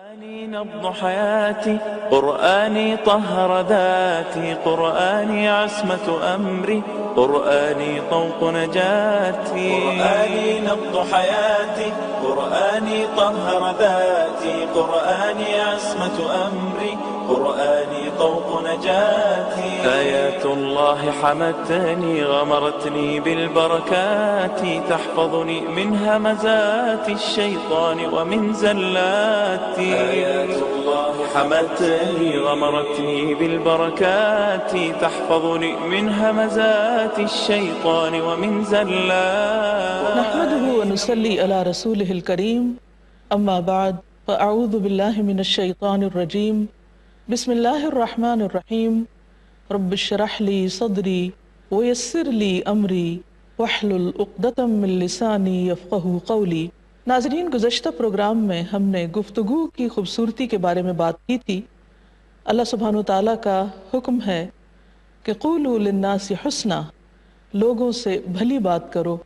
قرآني نبض حياتي، قرآني طهر ذاتي، قرآني عصمة أمري، قرآني طوق نجاتي. قرآني نبض حياتي، قرآني طهر ذاتي، قرآني عصمة أمري، قرآني طوق نجاتي. آيات الله حمتني غمرتني بالبركات، تحفظني من همزات الشيطان ومن زلاتي. آيات الله حمتني غمرتني بالبركات، تحفظني من همزات الشيطان ومن زلاتي. نحمده ونصلي على رسوله الكريم، اما بعد فاعوذ بالله من الشيطان الرجيم. بسم الله الرحمن الرحيم. رب اشرح لي صدري ويسر لي امری واحلل عقدۃ من لسانی یفقهوا قولی. ناظرین، گزشتہ پروگرام میں ہم نے گفتگو کی خوبصورتی کے بارے میں بات کی تھی. اللہ سبحانہ و تعالیٰ کا حکم ہے کہ قولوا للناس حسنا، لوگوں سے بھلی بات کرو،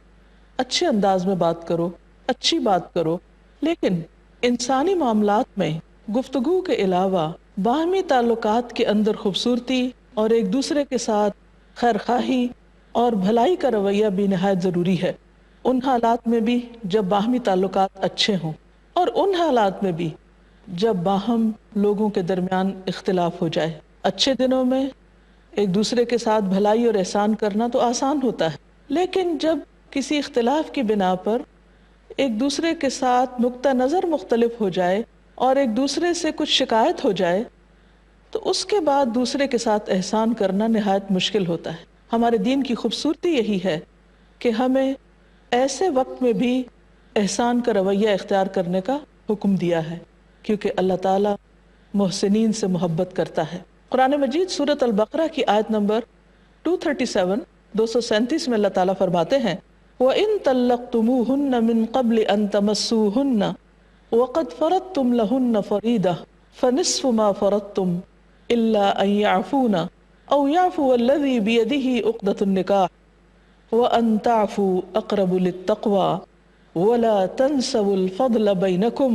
اچھے انداز میں بات کرو، اچھی بات کرو. لیکن انسانی معاملات میں گفتگو کے علاوہ باہمی تعلقات کے اندر خوبصورتی اور ایک دوسرے کے ساتھ خیر خواہی اور بھلائی کا رویہ بھی نہایت ضروری ہے. ان حالات میں بھی جب باہمی تعلقات اچھے ہوں، اور ان حالات میں بھی جب باہم لوگوں کے درمیان اختلاف ہو جائے. اچھے دنوں میں ایک دوسرے کے ساتھ بھلائی اور احسان کرنا تو آسان ہوتا ہے، لیکن جب کسی اختلاف کی بنا پر ایک دوسرے کے ساتھ نقطہ نظر مختلف ہو جائے اور ایک دوسرے سے کچھ شکایت ہو جائے تو اس کے بعد دوسرے کے ساتھ احسان کرنا نہایت مشکل ہوتا ہے. ہمارے دین کی خوبصورتی یہی ہے کہ ہمیں ایسے وقت میں بھی احسان کا رویہ اختیار کرنے کا حکم دیا ہے، کیونکہ اللہ تعالیٰ محسنین سے محبت کرتا ہے. قرآن مجید سورۃ البقرہ کی آیت نمبر 237 میں اللہ تعالیٰ فرماتے ہیں وَإِن طَلَّقْتُمُوهُنَّ مِن قَبْلِ أَن تَمَسُّوهُنَّ وَقَدْ فَرَضْتُمْ لَهُنَّ فَرِيضَةً فَنِصْفُ مَا فَرَضْتُمْ إِلَّا أَن يَعْفُونَ أَوْ يَعْفُوَ الَّذِي بِيَدِهِ عُقْدَةُ النِّكَاحِ وَأَن تَعْفُوا أَقْرَبُ لِلتَّقْوَى وَلَا تَنْسَوُا الْفَضْلَ بَيْنَكُمْ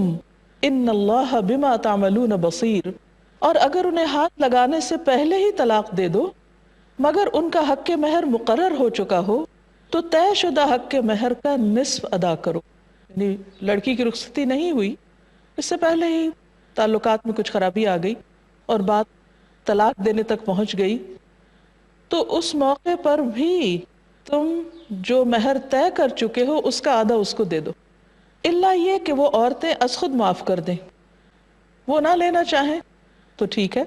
إِنَّ اللَّهَ بِمَا تَعْمَلُونَ بَصِيرٌ. اور اگر انہیں ہاتھ لگانے سے پہلے ہی طلاق دے دو مگر ان کا حق مہر مقرر ہو چکا ہو تو طے شدہ حق مہر کا نصف ادا کرو. یعنی لڑکی کی رخصتی نہیں ہوئی، اس سے پہلے ہی تعلقات میں کچھ خرابی آ گئی اور بات طلاق دینے تک پہنچ گئی، تو اس موقع پر بھی تم جو مہر طے کر چکے ہو اس کا آدھا اس کو دے دو، الا یہ کہ وہ عورتیں از خود معاف کر دیں. وہ نہ لینا چاہیں تو ٹھیک ہے،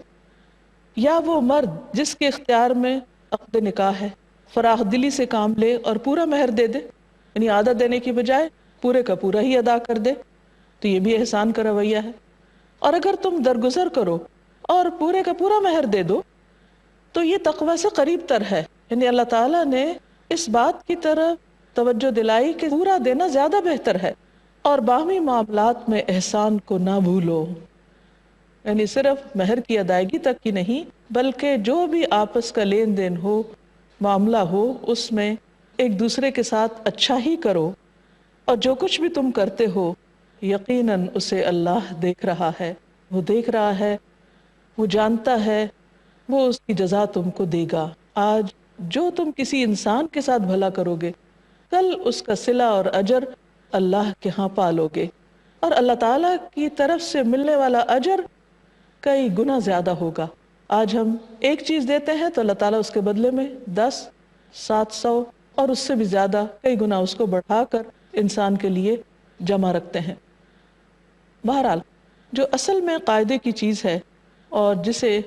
یا وہ مرد جس کے اختیار میں عقد نکاح ہے فراخ دلی سے کام لے اور پورا مہر دے دے، یعنی آدھا دینے کی بجائے پورے کا پورا ہی ادا کر دے، تو یہ بھی احسان کا رویہ ہے. اور اگر تم درگزر کرو اور پورے کا پورا مہر دے دو تو یہ تقوی سے قریب تر ہے. یعنی اللہ تعالیٰ نے اس بات کی طرف توجہ دلائی کہ پورا دینا زیادہ بہتر ہے. اور باہمی معاملات میں احسان کو نہ بھولو، یعنی صرف مہر کی ادائیگی تک ہی نہیں بلکہ جو بھی آپس کا لین دین ہو، معاملہ ہو، اس میں ایک دوسرے کے ساتھ اچھا ہی کرو. اور جو کچھ بھی تم کرتے ہو یقیناً اسے اللہ دیکھ رہا ہے، وہ دیکھ رہا ہے، وہ جانتا ہے، وہ اس کی جزا تم کو دے گا. آج جو تم کسی انسان کے ساتھ بھلا کرو گے کل اس کا صلہ اور اجر اللہ کے ہاں پالو گے، اور اللہ تعالیٰ کی طرف سے ملنے والا اجر کئی گنا زیادہ ہوگا. آج ہم ایک چیز دیتے ہیں تو اللہ تعالیٰ اس کے بدلے میں 10، 700 اور اس سے بھی زیادہ کئی گنا اس کو بڑھا کر انسان کے لیے جمع رکھتے ہیں. بہرحال جو اصل میں قاعدے کی چیز ہے اور جسے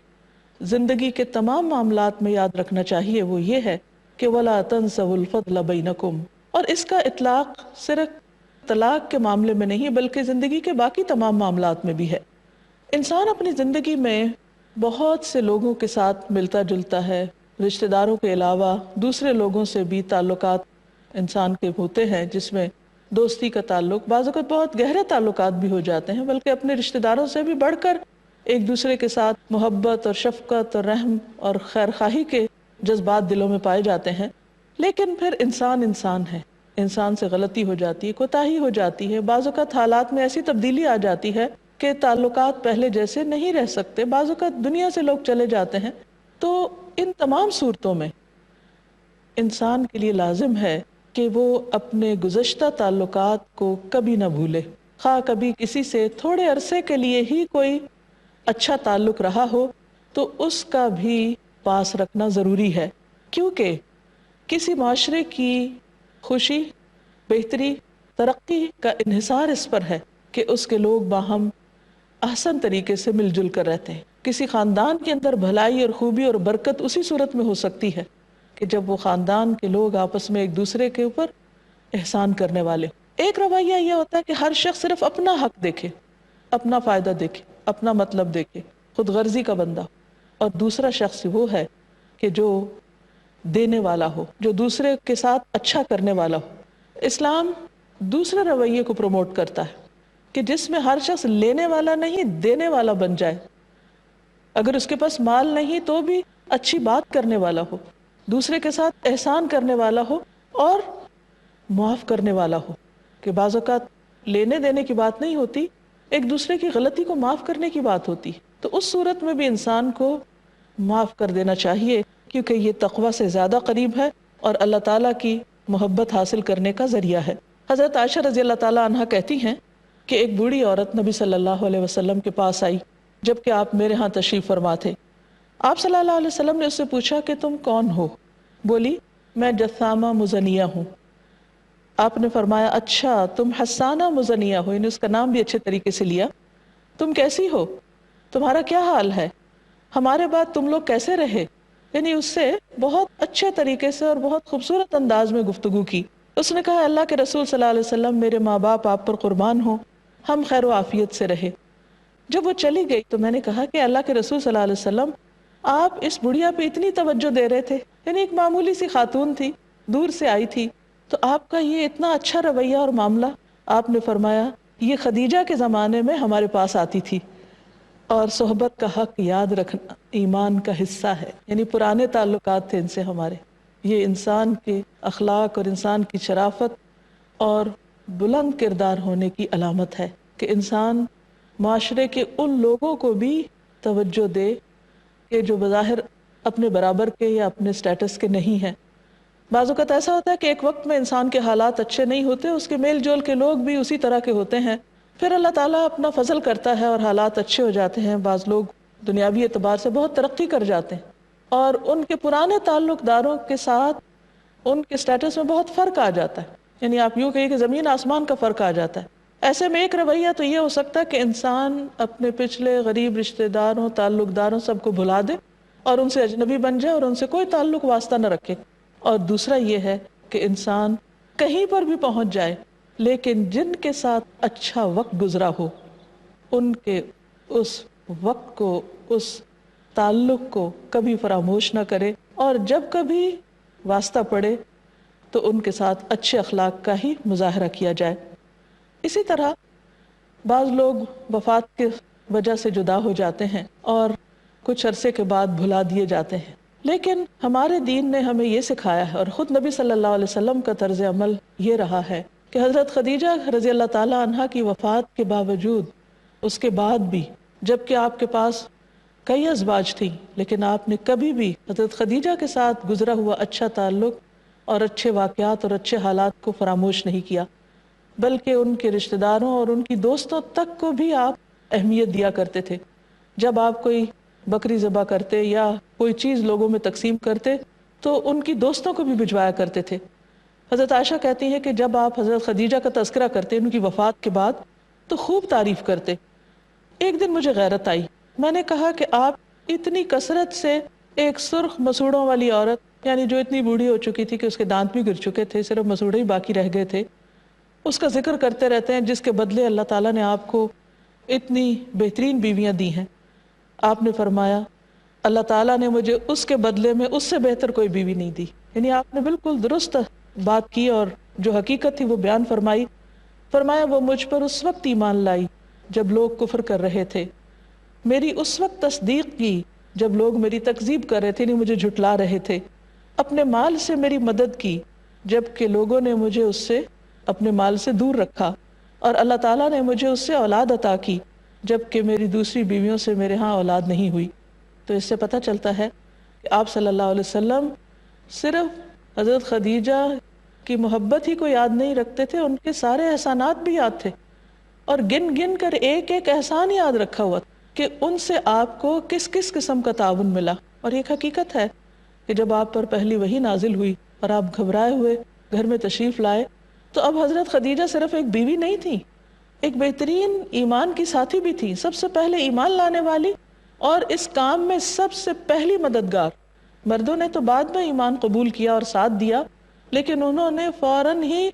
زندگی کے تمام معاملات میں یاد رکھنا چاہیے وہ یہ ہے کہ وَلَا تَنْسَوُا الْفَضْلَ بَيْنَكُمْ. اور اس کا اطلاق صرف طلاق کے معاملے میں نہیں بلکہ زندگی کے باقی تمام معاملات میں بھی ہے. انسان اپنی زندگی میں بہت سے لوگوں کے ساتھ ملتا جلتا ہے، رشتہ داروں کے علاوہ دوسرے لوگوں سے بھی تعلقات انسان کے ہوتے ہیں، جس میں دوستی کا تعلق، بعض اوقات بہت گہرے تعلقات بھی ہو جاتے ہیں، بلکہ اپنے رشتہ داروں سے بھی بڑھ کر ایک دوسرے کے ساتھ محبت اور شفقت اور رحم اور خیر خواہی کے جذبات دلوں میں پائے جاتے ہیں. لیکن پھر انسان ہے، انسان سے غلطی ہو جاتی ہے، کوتاہی ہو جاتی ہے، بعض اوقات حالات میں ایسی تبدیلی آ جاتی ہے کہ تعلقات پہلے جیسے نہیں رہ سکتے، بعض اوقات دنیا سے لوگ چلے جاتے ہیں، تو ان تمام صورتوں میں انسان کے لیے لازم ہے کہ وہ اپنے گزشتہ تعلقات کو کبھی نہ بھولے، خواہ کبھی کسی سے تھوڑے عرصے کے لیے ہی کوئی اچھا تعلق رہا ہو تو اس کا بھی پاس رکھنا ضروری ہے، کیونکہ کسی معاشرے کی خوشی، بہتری، ترقی کا انحصار اس پر ہے کہ اس کے لوگ باہم احسن طریقے سے مل جل کر رہتے ہیں۔ کسی خاندان کے اندر بھلائی اور خوبی اور برکت اسی صورت میں ہو سکتی ہے کہ جب وہ خاندان کے لوگ آپس میں ایک دوسرے کے اوپر احسان کرنے والے ہوں۔ ایک رویہ یہ ہوتا ہے کہ ہر شخص صرف اپنا حق دیکھے، اپنا فائدہ دیکھے، اپنا مطلب دیکھے، خود غرضی کا بندہ، اور دوسرا شخص وہ ہے کہ جو دینے والا ہو، جو دوسرے کے ساتھ اچھا کرنے والا ہو۔ اسلام دوسرے رویے کو پروموٹ کرتا ہے کہ جس میں ہر شخص لینے والا نہیں، دینے والا بن جائے، اگر اس کے پاس مال نہیں تو بھی اچھی بات کرنے والا ہو، دوسرے کے ساتھ احسان کرنے والا ہو اور معاف کرنے والا ہو، کہ بعض اوقات لینے دینے کی بات نہیں ہوتی، ایک دوسرے کی غلطی کو معاف کرنے کی بات ہوتی، تو اس صورت میں بھی انسان کو معاف کر دینا چاہیے، کیونکہ یہ تقوی سے زیادہ قریب ہے اور اللہ تعالیٰ کی محبت حاصل کرنے کا ذریعہ ہے۔ حضرت عائشہ رضی اللہ تعالیٰ عنہا کہتی ہیں کہ ایک بوڑھی عورت نبی صلی اللہ علیہ وسلم کے پاس آئی جبکہ آپ میرے ہاں تشریف فرما تھے۔ آپ صلی اللہ علیہ وسلم نے اس سے پوچھا کہ تم کون ہو؟ بولی میں جثامہ مزنیہ ہوں۔ آپ نے فرمایا اچھا تم حسانہ مزنیہ ہو، یعنی اس کا نام بھی اچھے طریقے سے لیا۔ تم کیسی ہو؟ تمہارا کیا حال ہے؟ ہمارے بعد تم لوگ کیسے رہے؟ یعنی اس سے بہت اچھے طریقے سے اور بہت خوبصورت انداز میں گفتگو کی۔ اس نے کہا اللہ کے رسول صلی اللہ علیہ وسلم میرے ماں باپ آپ پر قربان ہوں، ہم خیر و عافیت سے رہے۔ جب وہ چلی گئی تو میں نے کہا کہ اللہ کے رسول صلی اللہ علیہ وسلم آپ اس بڑھیا پہ اتنی توجہ دے رہے تھے، یعنی ایک معمولی سی خاتون تھی، دور سے آئی تھی، تو آپ کا یہ اتنا اچھا رویہ اور معاملہ۔ آپ نے فرمایا یہ خدیجہ کے زمانے میں ہمارے پاس آتی تھی، اور صحبت کا حق یاد رکھنا ایمان کا حصہ ہے، یعنی پرانے تعلقات تھے ان سے ہمارے۔ یہ انسان کے اخلاق اور انسان کی شرافت اور بلند کردار ہونے کی علامت ہے کہ انسان معاشرے کے ان لوگوں کو بھی توجہ دے کہ جو بظاہر اپنے برابر کے یا اپنے سٹیٹس کے نہیں ہیں۔ بعض اوقات ایسا ہوتا ہے کہ ایک وقت میں انسان کے حالات اچھے نہیں ہوتے، اس کے میل جول کے لوگ بھی اسی طرح کے ہوتے ہیں، پھر اللہ تعالیٰ اپنا فضل کرتا ہے اور حالات اچھے ہو جاتے ہیں۔ بعض لوگ دنیاوی اعتبار سے بہت ترقی کر جاتے ہیں اور ان کے پرانے تعلق داروں کے ساتھ ان کے سٹیٹس میں بہت فرق آ جاتا ہے، یعنی آپ یوں کہیے کہ زمین آسمان کا فرق آ جاتا ہے۔ ایسے میں ایک رویہ تو یہ ہو سکتا ہے کہ انسان اپنے پچھلے غریب رشتہ داروں، تعلق داروں سب کو بھلا دے اور ان سے اجنبی بن جائے اور ان سے کوئی تعلق واسطہ نہ رکھے، اور دوسرا یہ ہے کہ انسان کہیں پر بھی پہنچ جائے لیکن جن کے ساتھ اچھا وقت گزرا ہو ان کے اس وقت کو، اس تعلق کو کبھی فراموش نہ کرے، اور جب کبھی واسطہ پڑے تو ان کے ساتھ اچھے اخلاق کا ہی مظاہرہ کیا جائے۔ اسی طرح بعض لوگ وفات کی وجہ سے جدا ہو جاتے ہیں اور کچھ عرصے کے بعد بھلا دیے جاتے ہیں، لیکن ہمارے دین نے ہمیں یہ سکھایا ہے اور خود نبی صلی اللہ علیہ وسلم کا طرز عمل یہ رہا ہے کہ حضرت خدیجہ رضی اللہ تعالی عنہا کی وفات کے باوجود، اس کے بعد بھی جبکہ آپ کے پاس کئی ازواج تھیں، لیکن آپ نے کبھی بھی حضرت خدیجہ کے ساتھ گزرا ہوا اچھا تعلق اور اچھے واقعات اور اچھے حالات کو فراموش نہیں کیا، بلکہ ان کے رشتہ داروں اور ان کی دوستوں تک کو بھی آپ اہمیت دیا کرتے تھے۔ جب آپ کوئی بکری ذبح کرتے یا کوئی چیز لوگوں میں تقسیم کرتے تو ان کی دوستوں کو بھی بھجوایا کرتے تھے۔ حضرت عائشہ کہتی ہیں کہ جب آپ حضرت خدیجہ کا تذکرہ کرتے ان کی وفات کے بعد تو خوب تعریف کرتے۔ ایک دن مجھے غیرت آئی، میں نے کہا کہ آپ اتنی کثرت سے ایک سرخ مسوڑوں والی عورت، یعنی جو اتنی بوڑھی ہو چکی تھی کہ اس کے دانت بھی گر چکے تھے، صرف مسوڑے ہی باقی رہ گئے تھے، اس کا ذکر کرتے رہتے ہیں جس کے بدلے اللہ تعالیٰ نے آپ کو اتنی بہترین بیویاں دی ہیں۔ آپ نے فرمایا اللہ تعالیٰ نے مجھے اس کے بدلے میں اس سے بہتر کوئی بیوی نہیں دی، یعنی آپ نے بالکل درست بات کی اور جو حقیقت تھی وہ بیان فرمائی۔ فرمایا وہ مجھ پر اس وقت ایمان لائی جب لوگ کفر کر رہے تھے، میری اس وقت تصدیق کی جب لوگ میری تکذیب کر رہے تھے، یعنی مجھے جھٹلا رہے تھے، اپنے مال سے میری مدد کی جب کہ لوگوں نے مجھے اس سے اپنے مال سے دور رکھا، اور اللہ تعالیٰ نے مجھے اس سے اولاد عطا کی جبکہ میری دوسری بیویوں سے میرے ہاں اولاد نہیں ہوئی۔ تو اس سے پتہ چلتا ہے کہ آپ صلی اللہ علیہ وسلم صرف حضرت خدیجہ کی محبت ہی کو یاد نہیں رکھتے تھے، ان کے سارے احسانات بھی یاد تھے، اور گن گن کر ایک ایک احسان یاد رکھا ہوا کہ ان سے آپ کو کس کس قسم کا تعاون ملا۔ اور ایک حقیقت ہے کہ جب آپ پر پہلی وحی نازل ہوئی اور آپ گھبرائے ہوئے گھر میں تشریف لائے، تو اب حضرت خدیجہ صرف ایک بیوی نہیں تھی، ایک بہترین ایمان کی ساتھی بھی تھی، سب سے پہلے ایمان لانے والی اور اس کام میں سب سے پہلی مددگار۔ مردوں نے تو بعد میں ایمان قبول کیا اور ساتھ دیا، لیکن انہوں نے فوراً ہی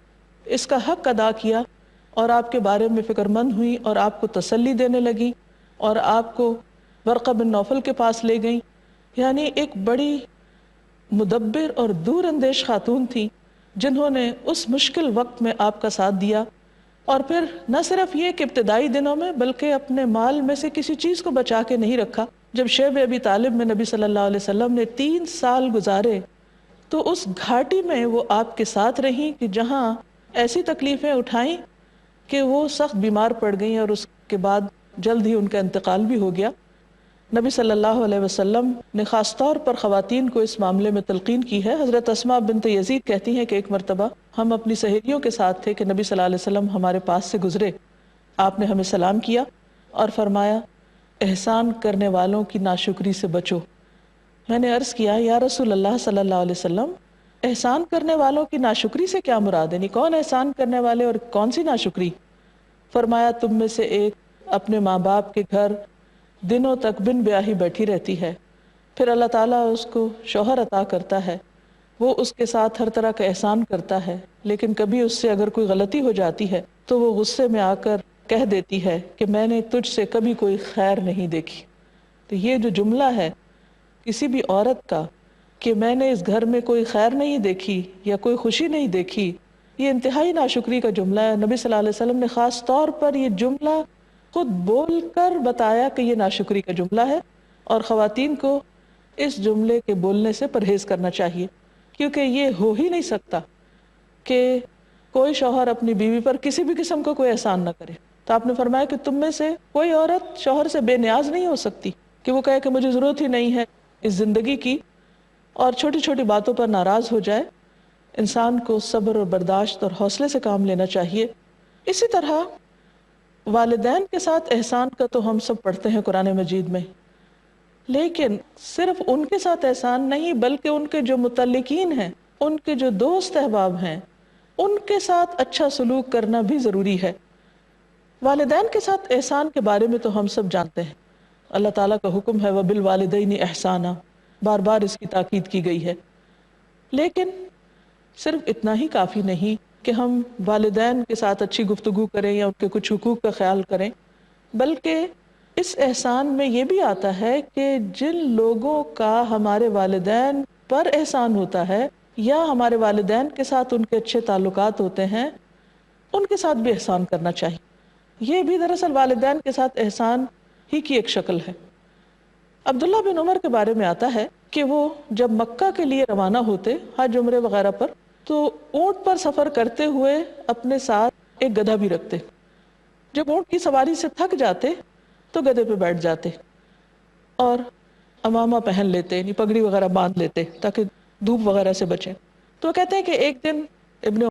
اس کا حق ادا کیا اور آپ کے بارے میں فکر مند ہوئی اور آپ کو تسلی دینے لگی اور آپ کو ورقہ بن نوفل کے پاس لے گئیں۔ یعنی ایک بڑی مدبر اور دور اندیش خاتون تھی جنہوں نے اس مشکل وقت میں آپ کا ساتھ دیا، اور پھر نہ صرف یہ کہ ابتدائی دنوں میں بلکہ اپنے مال میں سے کسی چیز کو بچا کے نہیں رکھا۔ جب شیب ابی طالب میں نبی صلی اللہ علیہ وسلم نے 3 سال گزارے تو اس گھاٹی میں وہ آپ کے ساتھ رہیں کہ جہاں ایسی تکلیفیں اٹھائیں کہ وہ سخت بیمار پڑ گئیں اور اس کے بعد جلد ہی ان کا انتقال بھی ہو گیا۔ نبی صلی اللہ علیہ وسلم نے خاص طور پر خواتین کو اس معاملے میں تلقین کی ہے۔ حضرت اسماء بنت یزید کہتی ہیں کہ ایک مرتبہ ہم اپنی سہیلیوں کے ساتھ تھے کہ نبی صلی اللہ علیہ وسلم ہمارے پاس سے گزرے، آپ نے ہمیں سلام کیا اور فرمایا احسان کرنے والوں کی ناشکری سے بچو۔ میں نے عرض کیا یا رسول اللہ صلی اللہ علیہ وسلم، احسان کرنے والوں کی ناشکری سے کیا مراد ہے؟ یعنی کون احسان کرنے والے اور کون سی ناشکری؟ فرمایا تم میں سے ایک اپنے ماں باپ کے گھر دنوں تک بن بیاہی بیٹھی رہتی ہے، پھر اللہ تعالیٰ اس کو شوہر عطا کرتا ہے، وہ اس کے ساتھ ہر طرح کا احسان کرتا ہے، لیکن کبھی اس سے اگر کوئی غلطی ہو جاتی ہے تو وہ غصے میں آ کر کہہ دیتی ہے کہ میں نے تجھ سے کبھی کوئی خیر نہیں دیکھی۔ تو یہ جو جملہ ہے کسی بھی عورت کا کہ میں نے اس گھر میں کوئی خیر نہیں دیکھی یا کوئی خوشی نہیں دیکھی، یہ انتہائی ناشکری کا جملہ ہے۔ نبی صلی اللہ علیہ وسلم نے خاص طور پر یہ جملہ خود بول کر بتایا کہ یہ ناشکری کا جملہ ہے، اور خواتین کو اس جملے کے بولنے سے پرہیز کرنا چاہیے، کیونکہ یہ ہو ہی نہیں سکتا کہ کوئی شوہر اپنی بیوی پر کسی بھی قسم کا کوئی احسان نہ کرے۔ تو آپ نے فرمایا کہ تم میں سے کوئی عورت شوہر سے بے نیاز نہیں ہو سکتی کہ وہ کہے کہ مجھے ضرورت ہی نہیں ہے اس زندگی کی، اور چھوٹی چھوٹی باتوں پر ناراض ہو جائے۔ انسان کو صبر اور برداشت اور حوصلے سے کام لینا چاہیے۔ اسی طرح والدین کے ساتھ احسان کا تو ہم سب پڑھتے ہیں قرآن مجید میں، لیکن صرف ان کے ساتھ احسان نہیں بلکہ ان کے جو متعلقین ہیں، ان کے جو دوست احباب ہیں، ان کے ساتھ اچھا سلوک کرنا بھی ضروری ہے۔ والدین کے ساتھ احسان کے بارے میں تو ہم سب جانتے ہیں، اللہ تعالیٰ کا حکم ہے وَبِالْوَالِدَيْنِ إِحْسَانًا، بار بار اس کی تاکید کی گئی ہے، لیکن صرف اتنا ہی کافی نہیں کہ ہم والدین کے ساتھ اچھی گفتگو کریں یا ان کے کچھ حقوق کا خیال کریں، بلکہ اس احسان میں یہ بھی آتا ہے کہ جن لوگوں کا ہمارے والدین پر احسان ہوتا ہے یا ہمارے والدین کے ساتھ ان کے اچھے تعلقات ہوتے ہیں، ان کے ساتھ بھی احسان کرنا چاہیے۔ یہ بھی دراصل والدین کے ساتھ احسان ہی کی ایک شکل ہے۔ عبداللہ بن عمر کے بارے میں آتا ہے کہ وہ جب مکہ کے لیے روانہ ہوتے حج عمرے وغیرہ پر، تو اونٹ پر سفر کرتے ہوئے اپنے ساتھ ایک گدھا بھی رکھتے۔ جب اونٹ کی سواری سے تھک جاتے تو گدھے پہ بیٹھ جاتے اور امامہ پہن لیتے، یعنی پگڑی وغیرہ باندھ لیتے تاکہ دھوپ وغیرہ سے بچیں۔ تو وہ کہتے ہیں کہ ایک دن ابن